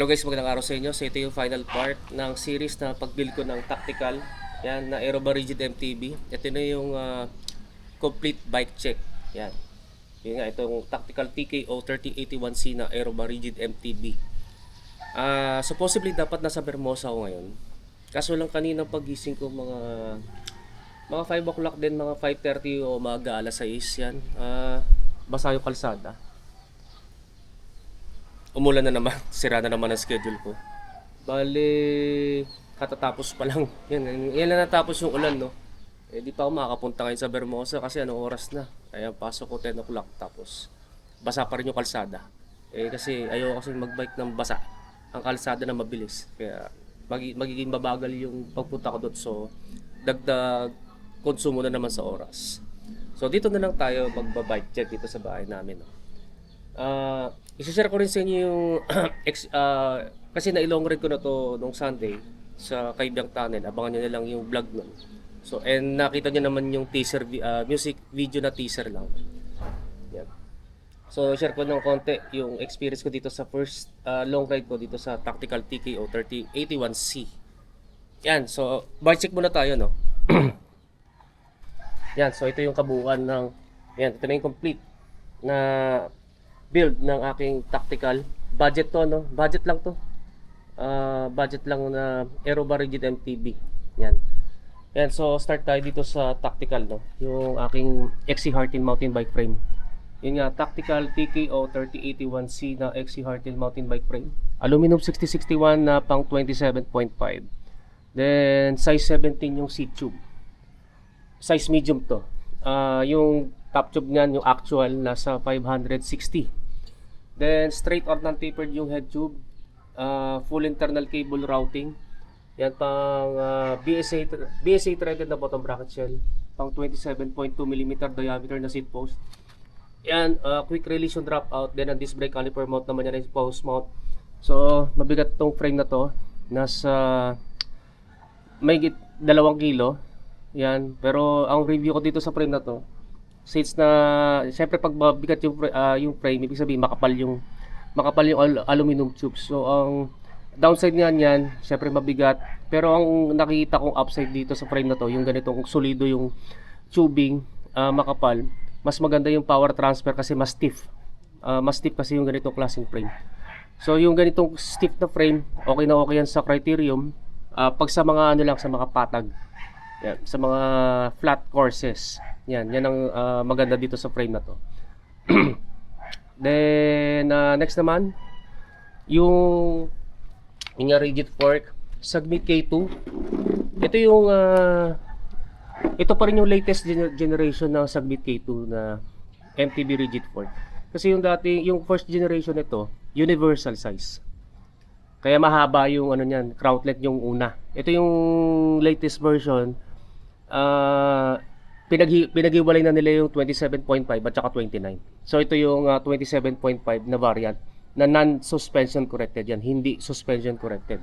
Hello guys, magandang araw sa inyo. So ito yung final part ng series na pag-build ko ng tactical. Yan, na Aeroba Rigid MTB. Ito na yung complete bike check. Yan. Yun nga, itong tactical TKO 3081C na Aeroba Rigid MTB. Supposedly dapat nasa Bermosa ako ngayon. Kaso lang kanina pagising ko mga 5 o'clock din, mga 5:30 o maaga, alas 6 yan. Basa yung kalsada. Umulan na naman, sira na naman ang schedule ko. Bale, katatapos pa lang. Yan na natapos yung ulan, no? Eh, di pa ako makakapunta ngayon sa Bermosa kasi anong oras na. Kaya pasok ko 10 o'clock tapos basa pa rin yung kalsada. Eh, kasi ayaw kasi magbike ng basa. Ang kalsada na mabilis. Kaya magiging babagal yung pagpunta ko doon. So, dagdag konsumo na naman sa oras. So, dito na lang tayo magbabike check dito sa bahay namin, no? I-share ko rin sa inyo yung kasi na-long ride ko na to nung Sunday sa Kaibang Tunnel. Abangan nyo na lang yung vlog nun. So, and nakita nyo naman yung teaser, music video na teaser lang. Yan. So, share ko ng konti yung experience ko dito sa first long ride ko dito sa Tactical TKO 3081C. Yan, so bike check muna tayo, no? Yan, so ito yung kabuuan ng, yan, ito na yung complete na build ng aking tactical. Budget to, no? Budget lang to. Budget lang na Aeroba Rigid MTB. Yan. Yan, so start tayo dito sa tactical, no? Yung aking XC Hartin mountain bike frame. Yun nga, tactical TKO 3081C na XC Hartin mountain bike frame. Aluminum 6061 na pang 27.5. Then size 17 yung seat tube. Size medium to. Yung top tube niyan, yung actual nasa 560. Then straight or non-tapered yung head tube. Full internal cable routing. Yan pang BSA threaded na bottom bracket shell. Pang 27.2mm diameter na seat post. Yan, quick release yung drop out. Then ang disc brake caliper mount naman yan is post mount. So mabigat tong frame na to. Nasa may 2 kilo. Yan, pero ang review ko dito sa frame na to, since na siyempre pag mabigat yung frame, ibig sabihin makapal yung aluminum tube. So ang downside niyan, siyempre mabigat. Pero ang nakikita kong upside dito sa frame na to, yung ganitong solido yung tubing, makapal, mas maganda yung power transfer kasi mas stiff. Mas stiff kasi yung ganitong klaseng frame. So yung ganitong stiff na frame, okay na okay yan sa criterium. Pag sa mga lang, sa mga patag, yan, sa mga flat courses, yan ang maganda dito sa frame na to. Then next naman yung rigid fork Sagmit K2. Ito yung ito pa rin yung latest generation ng Sagmit K2 na MTB rigid fork. Kasi yung first generation nito universal size. Kaya mahaba yung niyan, crownlet yung una. Ito yung latest version. Pinaghiwalay na nila yung 27.5 at saka 29. So ito yung 27.5 na variant na non-suspension corrected yan, hindi suspension corrected.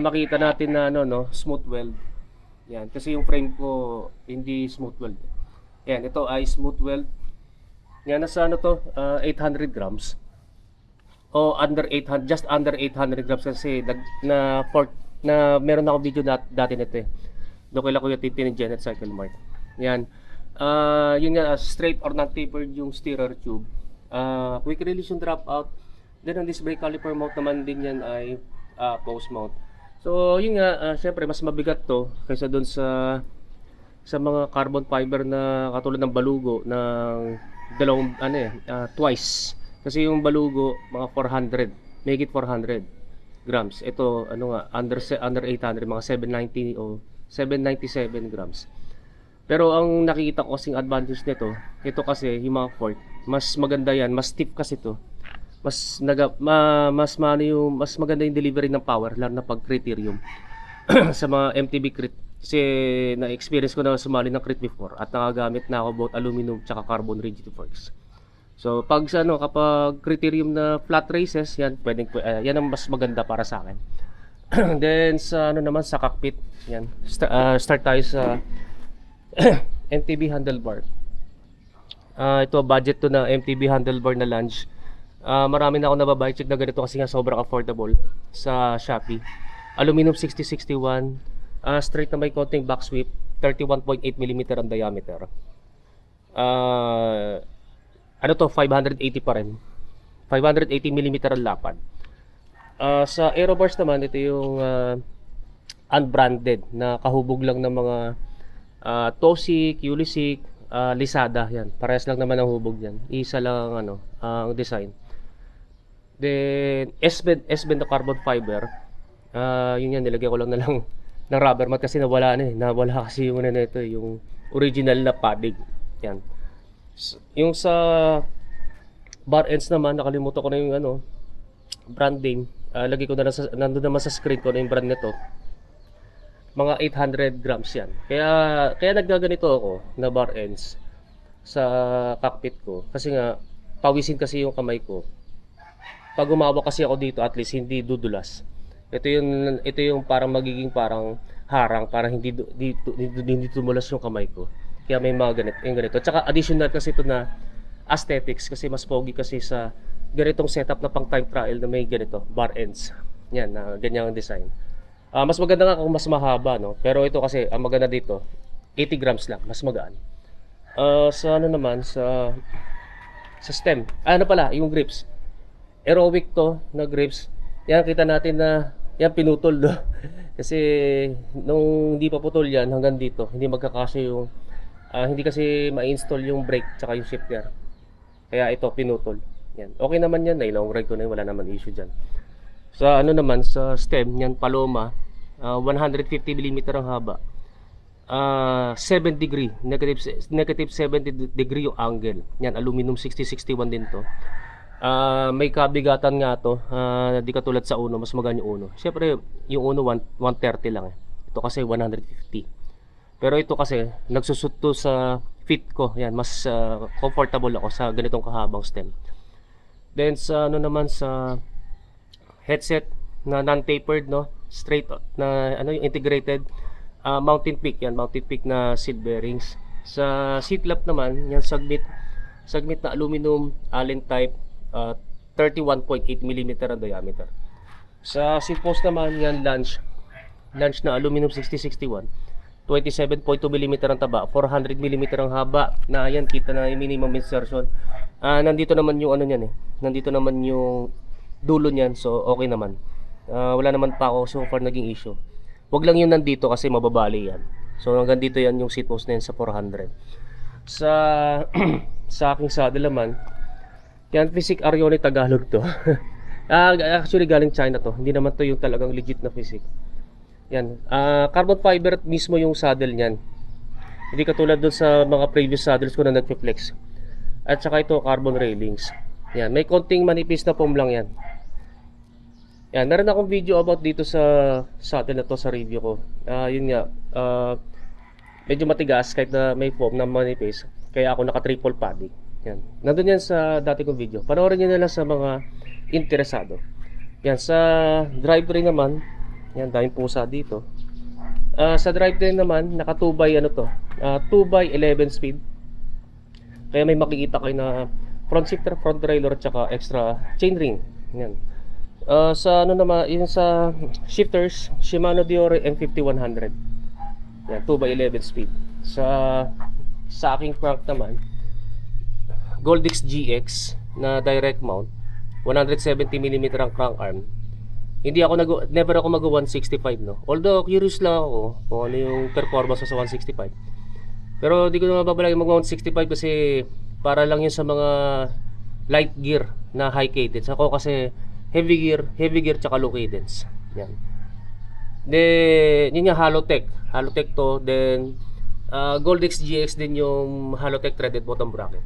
Makita natin na smooth weld. Yan, kasi yung frame ko hindi smooth weld. Yan, ito ay smooth weld. Yan, nasa 800 grams. O under 800, just under 800 grams kasi na meron ako video dati nito eh. Doon kay Kuya Tintin ni Janet Cycle Mart. Yan. Yun nga, straight or non-tapered yung steerer tube. Quick release yung drop out. Then ang disc brake caliper mount naman din yan ay post mount. So yun nga, syempre mas mabigat to kaysa doon sa mga carbon fiber na katulad ng balugo ng dalawang twice. Kasi yung balugo mga 400, make it 400 grams. Ito under 800, mga 790 o 797 grams. Pero ang nakikita ko kasing advantage nito, ito kasi yung mga fork, mas maganda yan, mas stiff kasi to. Mas maganda yung delivery ng power lalo na pag criterium sa mga MTB crit. Kasi na-experience ko na sumali ng crit before at nakagamit na ako both aluminum tsaka carbon rigid forks. So pag kapag criterium na flat races, yan yan ang mas maganda para sa akin. Then sa naman sa cockpit, yan. Start tayo sa MTB handlebar. Ito budget to na MTB handlebar na lunge. Marami na ako nababike check na ganito kasi nga sobrang affordable sa Shopee. Aluminum 6061, straight na may konting back sweep, 31.8mm ang diameter. Ano to, 580 pa rin. 580mm ang lapad. Sa aero bars naman, ito yung unbranded na kahubog lang ng mga Tosik, Ulysik, Lisada. Yan, parehas lang naman ang hubog yan. Isa lang ang design. Then S-bend na carbon fiber. Yun yan, nilagay ko lang na lang ng rubber mat kasi nawala kasi yung nito, yung original na padding. Yan. Yung sa bar ends naman, nakalimutan ko na yung branding. Lagay ko na lang nandun naman sa screen ko na yung brand nito. Mga 800 grams yan. Kaya naggaganito ako na bar ends sa cockpit ko kasi nga pawisin kasi yung kamay ko. Pag umawa kasi ako dito, at least hindi dudulas. Ito yung parang magiging parang harang para hindi tumulas yung kamay ko. Kaya may mga ganito. Tsaka additional kasi ito na aesthetics kasi mas pogi kasi sa ganitong setup na pang time trial na may ganito, bar ends. Yan, na ganyang design. Mas maganda nga kung mas mahaba, no? Pero ito kasi, ang maganda dito, 80 grams lang, mas magaan. Sa sa stem. Yung grips. Aerowick to na grips. Yan, kita natin na yan pinutol, no? Kasi nung hindi pa putol yan hanggang dito, hindi magkakasya yung hindi kasi ma-install yung brake tsaka yung shifter. Kaya ito pinutol. Yan. Okay naman yan, long ride ko na yun, wala naman issue diyan. Sa sa stem, yan Paloma, 150mm ang haba. 7 degree, negative 70 degree yung angle. Yan, aluminum 6061 din to. May kabigatan nga to, di katulad sa Uno, mas magaan yung Uno. Siyempre, yung Uno 130 lang eh. Ito kasi 150. Pero ito kasi, nagsusut to sa fit ko. Yan, mas comfortable ako sa ganitong kahabang stem. Then sa sa headset na non-tapered, no, straight na yung integrated mountain peak, yan mountain peak na seat bearings. Sa seat lap naman, yan sagmit na aluminum Allen type, 31.8mm ang diameter. Sa seat post naman, yan lunge na aluminum 6061, 27.2mm ang taba, 400mm ang haba. Na yan, kita na yung minimum insertion. Nandito naman yung nandito naman yung dulo niyan, so okay naman. Wala naman pa ako so far naging issue. Wag lang yung nandito kasi mababali yan. So hanggang dito yan yung seat post na yan sa 400. Sa aking saddle naman, yan Physic Arione Tagalog to. Actually galing China to. Hindi naman to yung talagang legit na Physic. Yan, carbon fiber mismo yung saddle niyan. Hindi katulad doon sa mga previous saddles ko na nag-flex. At saka ito carbon railings. Yan, may konting manipis na foam lang yan. Yan, meron akong video about dito sa saddle na to sa review ko. Yun nga, medyo matigas kahit na may foam na manipis. Kaya ako naka triple padding. Yan, nandun yan sa dati kong video. Panoorin nyo na lang sa mga interesado. Yan, sa drivetrain naman, yan, daming pusa dito. Sa drivetrain naman, naka 2x11 speed. Kaya may makikita kayo na front shifter, front derailleur, tsaka extra chainring. Yan. Sa naman, yung sa shifters, Shimano Diore M5100. Yan, 2x11 speed. Sa aking crank naman, Goldix GX na direct mount, 170mm ang crank arm. Never ako mag 165, no. Although curious lang ako kung ano yung performance sa 165. Pero di ko na mababalagay mag 165 kasi para lang yun sa mga light gear na high cadence. Ako kasi heavy gear tsaka low cadence. Yan. Then yun yung Halotech to. Then Goldix GX din yung Halotech threaded bottom bracket.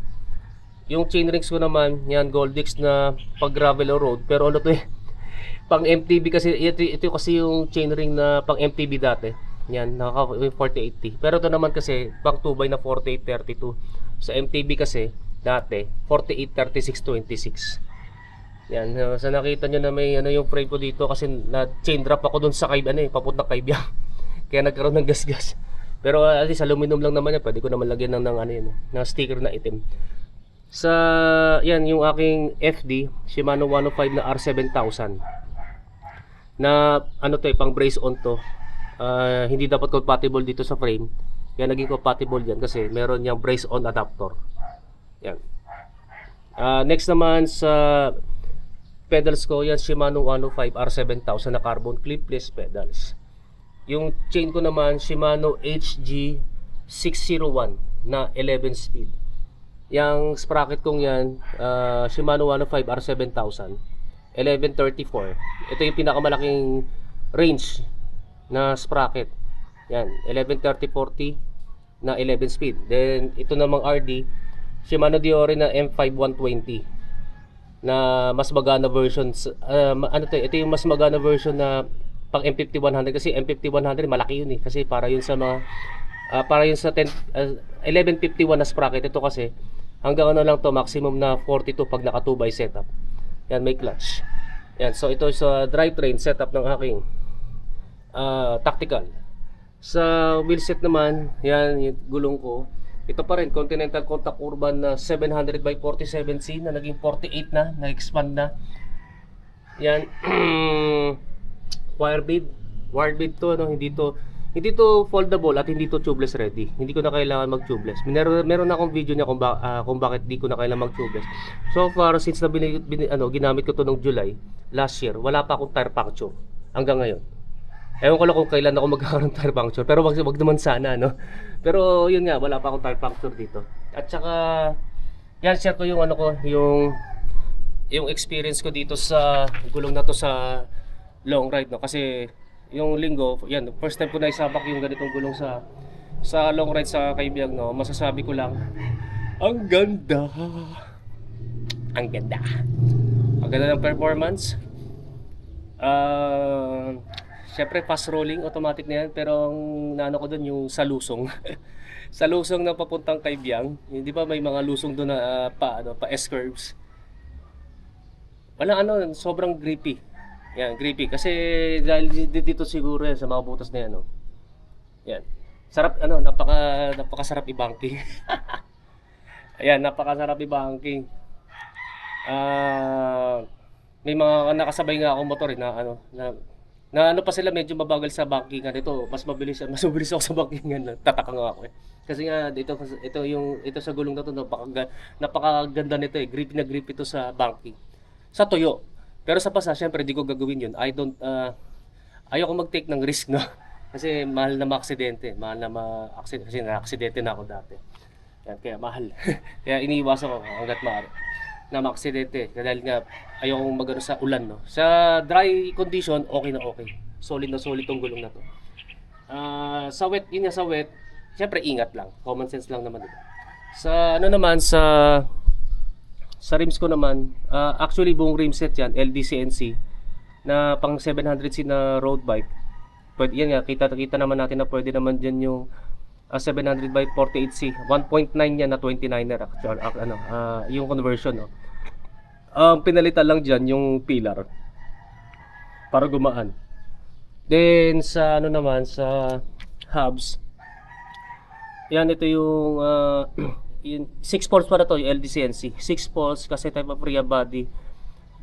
Yung chainrings ko naman, yan Goldix na pag gravel o road, pero ano to pang MTB kasi ito kasi yung chainring na pang MTB dati. Yan, naka 48T. Pero ito naman kasi pang 2x na 4832. Sa MTB kasi dati 483626. Yan, sa nakita nyo na may yung frame ko dito kasi na chain drop ako dun sa papuntang Kaibiyang. Kaya nagkaroon ng gasgas. Pero at least aluminum lang naman yan, pwede ko naman lagyan ng sticker na itim. Sa yan yung aking FD Shimano 105 na R7000 na ano to pang brace on to. Hindi dapat compatible dito sa frame. Kaya naging compatible yan kasi meron yung brace on adapter. Yan. Next naman sa pedals ko, yan Shimano 105 R7000 na carbon clipless pedals. Yung chain ko naman Shimano HG 601 na 11 speed. Yang sprocket kong yan Shimano 105 R7000 1134. Ito yung pinakamalaking range na sprocket. Yan, 1130-40 na 11 speed. Then ito namang RD Shimano Diore na M5120 na mas magana version. Ito yung mas magana version na pang M5100 kasi M5100 malaki yun kasi para yun sa mga para yun sa 1151 na sprocket. Ito kasi hanggang ano lang to, maximum na 42 pag naka 2x setup. Yan, may clutch. Yan, so ito sa drivetrain setup ng aking tactical. Sa wheelset naman, yan yung gulong ko. Ito pa rin, Continental Contact Urban na 700 by 47C na naging 48 na, na-expand na. Yan, wire bead to, no? Hindi to foldable at hindi to tubeless ready. Hindi ko na kailangan mag-tubeless. Meron akong video niya kung bakit di ko na kailangan mag-tubeless. So far, since na ginamit ko to nung July last year, wala pa akong tire puncture hanggang ngayon. Ewan ko lang kung kailan ako magkakaroon ng tire puncture, pero wag naman sana, no? Pero yun nga, wala pa akong tire puncture dito. At saka yan, share ko yung yung experience ko dito sa gulong na to sa long ride, no? Kasi yung linggo, yan, first time ko na isabak yung ganitong gulong sa long ride sa Kaibiyang, no? Masasabi ko lang, ang ganda. Ang ganda. Ang ganda ng performance. Syempre fast rolling, automatic na yan, pero ang naano ko doon yung sa lusong. Sa lusong na papuntang Kaibiyang, hindi ba may mga lusong doon na pa S-curves. Wala sobrang grippy. Yan, grippy kasi dahil dito siguro yan sa mga butas na yan, no. Yan. Sarap napakasarap i-banking. Ayan, napakasarap i-banking. May mga nakasabay nga akong motor na pa sila medyo mabagal sa bankingan. Ito mas mabilis ako sa bankingan. Tataka nga ako kasi nga ito sa gulong na to, napakaganda nito grippy na grippy ito sa banking sa tuyo. Pero sa pasa syempre di ko gagawin yun. Ayoko mag-take ng risk, no. Kasi mahal na ma-aksidente, kasi na-aksidente na ako dati. Yan, kaya mahal. Kaya iniiwasan ko hangga't maaari na ma-aksidente dahil nga ayokong magano sa ulan, no. Sa dry condition okay na okay. Solid na solid tong gulong na to. Sa wet, sa wet, syempre ingat lang. Common sense lang naman ito. Sa sa rims ko naman, actually buong rim set yan, LDCNC na pang 700C na road bike. Pwede yan nga, kita naman natin na pwede naman dyan yung 700 by 48C 1.9 yan na 29er yung conversion, no. Pinalitan lang dyan yung pillar para gumaan. Then sa naman sa hubs, yan, ito yung 6 poles para to, yung LDCNC 6 poles kasi type of rear body.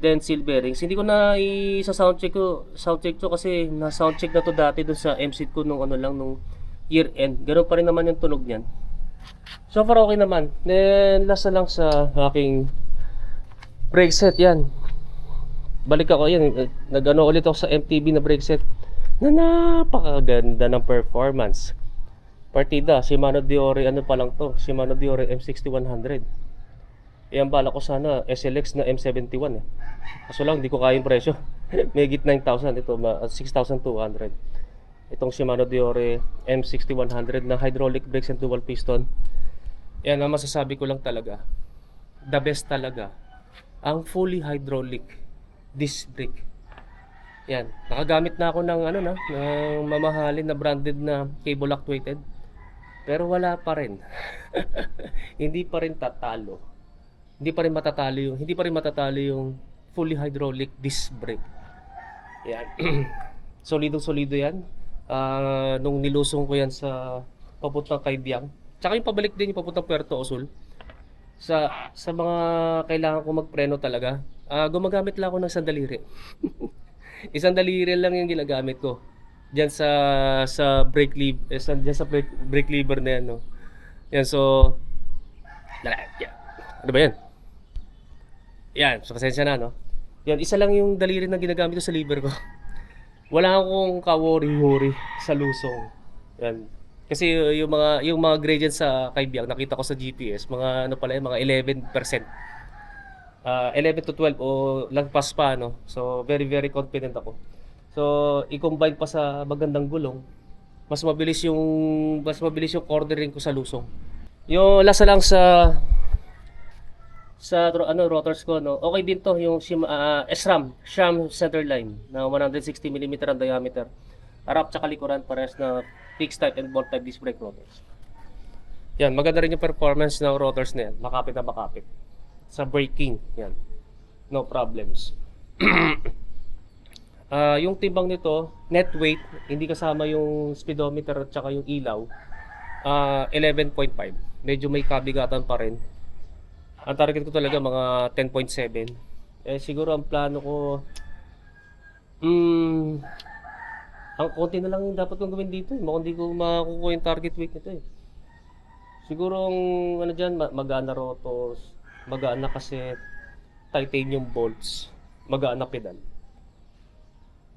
Then seal bearings, hindi ko na sound check to kasi na sound check na to dati dun sa MC ko nung nung year end. Ganun pa rin naman yung tunog niyan. So far okay naman. Then last na lang sa aking brake set. Yan, balik ako yan, ulit ako sa MTB na brake set na napakaganda ng performance. Partida Shimano Diore, pa lang to, Shimano Diore M6100. Yan, bala ko sana SLX na M71 kaso lang di ko kaya yung presyo. May higit 9,000. Ito 6,200. Itong Shimano Diore M6100 na hydraulic brakes and dual piston. Yan ang masasabi ko lang talaga. The best talaga ang fully hydraulic disc brake. Yan, nakagamit na ako ng ng mamahalin na branded na cable actuated. Pero wala pa rin. Hindi pa rin matatalo yung fully hydraulic disc brake. Yan. Solido yan. Nung nilusong ko yan sa papuntang Kaibiyang, tsaka yung pabalik din yung papuntang Puerto Osul, Sa mga kailangan ko magpreno talaga, gumagamit lang ako ng sandaliri. Isang daliri lang yung ginagamit ko. Diyan sa brake lever, diyan sa brake lever na yan, no. Yan, so yan. Ano ba yan? Yan, so pasensya na, no. Yan, isa lang yung daliri na ginagamit ko sa lever ko. Wala akong ka-worry-worry sa lusong. Yan. Kasi yung mga gradients sa Kaibiang nakita ko sa GPS, mga ano pala, mga 11%. 11 to 12 o lagpas pa, no. So very very confident ako. So i-combine pa sa magandang gulong, mas mabilis yung cornering ko sa lusong. Yung lasa lang rotors ko, no. Okay din to yung SRAM centerline na 160 mm ang diameter. Harap tsaka likuran parehas na fixed type and bolt type disc brake rotors. Yan, maganda rin yung performance ng rotors na yan. Makapit na makapit. Sa braking, yan. No problems. Yung timbang nito, net weight, hindi kasama yung speedometer at saka yung ilaw, 11.5. Medyo may kabigatan pa rin. Ang target ko talaga mga 10.7. Siguro ang plano ko, ang konti na lang yung dapat kong gawin dito. Mukhang hindi ko makukuha yung target weight nito eh. Siguro ang ano dyan, magaan na rotos, magaan na cassette, titanium bolts, magaan na pedal.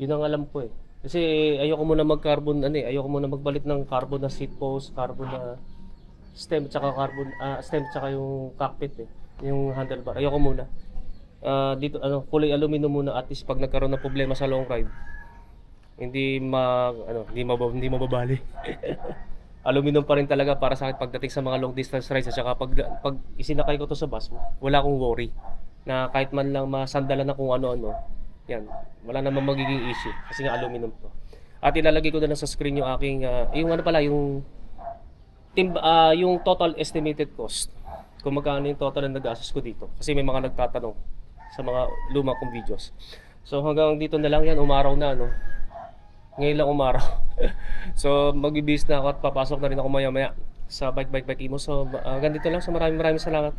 Yun ang alam ko eh. Kasi ayoko muna ayoko muna magbalit ng carbon na seat post, carbon na stem tsaka yung cockpit eh, yung handlebar. Ayoko muna. Dito kulay aluminum muna, at least pag nagkaroon ng problema sa long ride, hindi mababali. Aluminum pa rin talaga para sa akin pagdating sa mga long distance rides, at saka pag isinakay ko to sa bus, wala akong worry na kahit man lang masandalan na kung ano-ano. Yan, wala namang magiging issue kasi nga aluminum to. At ilalagay ko na lang sa screen yung aking yung total estimated cost. Kung magkano yung total na nag-gastos ko dito. Kasi may mga nagtatanong sa mga luma kong videos. So hanggang dito na lang yan, umaraw na, no. Ngayon lang umaraw. So magbibihis na ako at papasok na rin ako maya-maya sa Bike Imo. So hanggang dito lang. So maraming salamat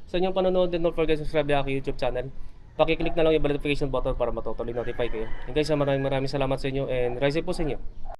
sa inyong panonood, and don't forget to subscribe sa aking YouTube channel. Pakiclick na lang yung notification button para matutuloy notify kayo. And guys, maraming salamat sa inyo, and rise po sa inyo.